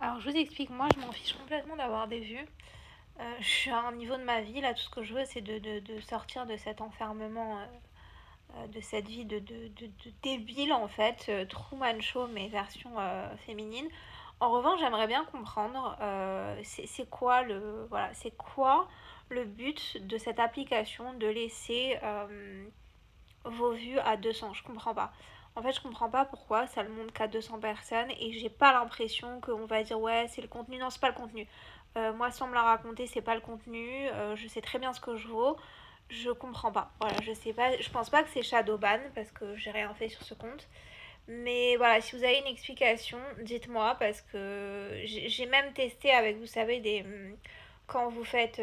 Alors je vous explique, moi je m'en fiche complètement d'avoir des vues. Je suis à un niveau de ma vie, là tout ce que je veux c'est de sortir de cet enfermement, de cette vie de débile en fait, Truman Show mais version féminine. En revanche j'aimerais bien comprendre c'est quoi voilà, c'est quoi le but de cette application de laisser vos vues à 200. Je comprends pas. En fait, je comprends pas pourquoi ça le montre qu'à 200 personnes et j'ai pas l'impression qu'on va dire ouais, c'est le contenu. Non, c'est pas le contenu. Moi, sans me la raconter, c'est pas le contenu. Je sais très bien ce que je vaux. Je comprends pas. Voilà, je sais pas. Je pense pas que c'est Shadowban parce que j'ai rien fait sur ce compte. Mais voilà, si vous avez une explication, dites-moi parce que j'ai même testé avec, vous savez, quand vous faites,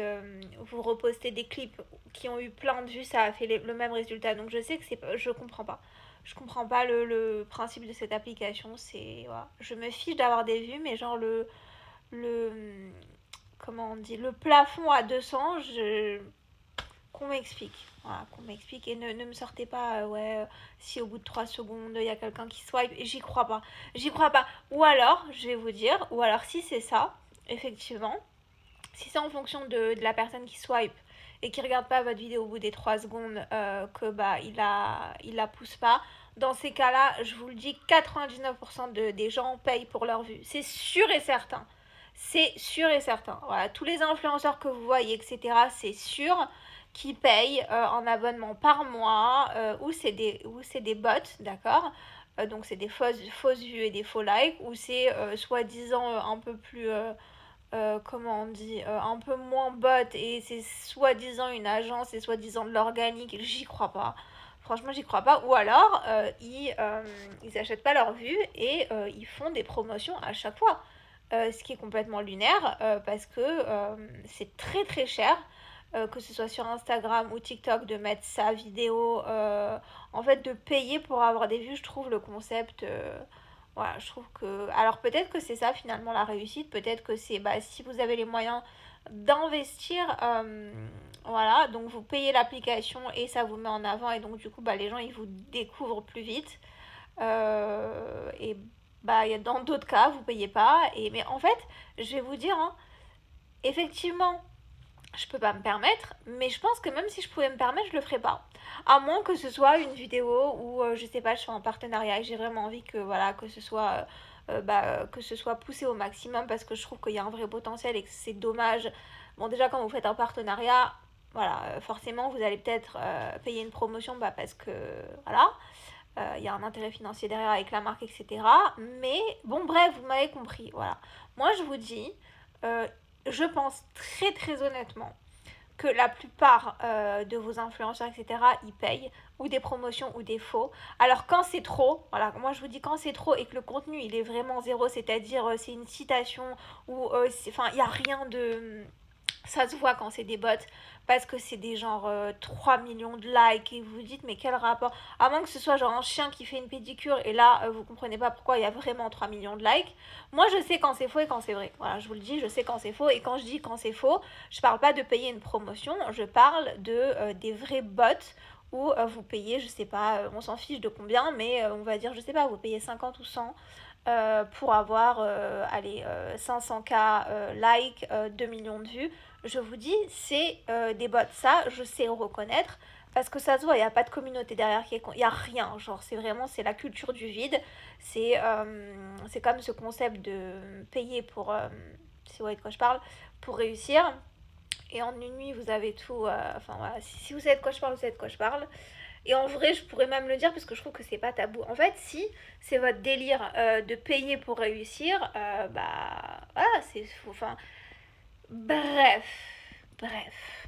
vous repostez des clips qui ont eu plein de vues, ça a fait le même résultat. Donc je sais que je comprends pas. Je comprends pas le principe de cette application. C'est, voilà. Je me fiche d'avoir des vues, mais genre le, comment on dit, le plafond à 200, qu'on m'explique. Voilà, qu'on m'explique et ne me sortez pas, ouais, si au bout de 3 secondes il y a quelqu'un qui swipe, j'y crois pas. J'y crois pas. Ou alors, je vais vous dire, ou alors si c'est ça, effectivement, si c'est en fonction de la personne qui swipe et qui regarde pas votre vidéo au bout des 3 secondes, que bah il la pousse pas, dans ces cas-là, je vous le dis, 99% des gens payent pour leur vue. C'est sûr et certain. C'est sûr et certain. Voilà, tous les influenceurs que vous voyez, etc., c'est sûr qui payent en abonnement par mois, ou c'est des bots, d'accord. Donc c'est des fausses vues et des faux likes, ou c'est soi-disant un peu plus, comment on dit, un peu moins bot, et c'est soi-disant une agence et soi-disant de l'organique. J'y crois pas. Franchement, j'y crois pas. Ou alors, ils achètent pas leur vue et ils font des promotions à chaque fois. Ce qui est complètement lunaire parce que c'est très très cher, que ce soit sur Instagram ou TikTok, de mettre sa vidéo, en fait de payer pour avoir des vues. Je trouve le concept, voilà, je trouve que... Alors peut-être que c'est ça finalement la réussite, peut-être que c'est bah, si vous avez les moyens d'investir, voilà, donc vous payez l'application et ça vous met en avant et donc du coup bah, les gens ils vous découvrent plus vite. Et bah, dans d'autres cas, vous payez pas. Mais en fait, je vais vous dire, hein, effectivement, je peux pas me permettre, mais je pense que même si je pouvais me permettre, je le ferais pas. À moins que ce soit une vidéo où, je sais pas, je fais un partenariat et j'ai vraiment envie que, voilà, que ce soit poussé au maximum parce que je trouve qu'il y a un vrai potentiel et que c'est dommage. Bon, déjà, quand vous faites un partenariat, voilà, forcément, vous allez peut-être payer une promotion bah, parce que, voilà, il y a un intérêt financier derrière avec la marque, etc. Mais bon, bref, vous m'avez compris. Voilà. Moi, je vous dis, euh, je pense très très honnêtement que la plupart de vos influenceurs, etc., ils payent ou des promotions ou des faux. Alors quand c'est trop, voilà, moi je vous dis quand c'est trop et que le contenu il est vraiment zéro, c'est-à-dire c'est une citation ou enfin il n'y a rien de, ça se voit quand c'est des bots parce que c'est des genre 3 millions de likes et vous vous dites mais quel rapport, à moins que ce soit genre un chien qui fait une pédicure et là vous comprenez pas pourquoi il y a vraiment 3 millions de likes. Moi je sais quand c'est faux et quand c'est vrai, voilà, je vous le dis, je sais quand c'est faux. Et quand je dis quand c'est faux, je parle pas de payer une promotion, je parle de des vrais bots où vous payez, je sais pas, on s'en fiche de combien, mais on va dire, je sais pas, vous payez 50 ou 100 pour avoir allez, 500K likes, 2 millions de vues. Je vous dis, c'est des bots. Ça, je sais reconnaître parce que ça se voit, il n'y a pas de communauté derrière qui est... Il n'y a rien, genre c'est vraiment, c'est la culture du vide. C'est comme ce concept de payer pour... si vous voyez de quoi je parle, pour réussir. Et en une nuit, vous avez tout... enfin voilà, si vous savez de quoi je parle, vous savez de quoi je parle. Et en vrai, je pourrais même le dire parce que je trouve que c'est pas tabou. En fait, si c'est votre délire de payer pour réussir, bah voilà, c'est... Enfin, bref, bref.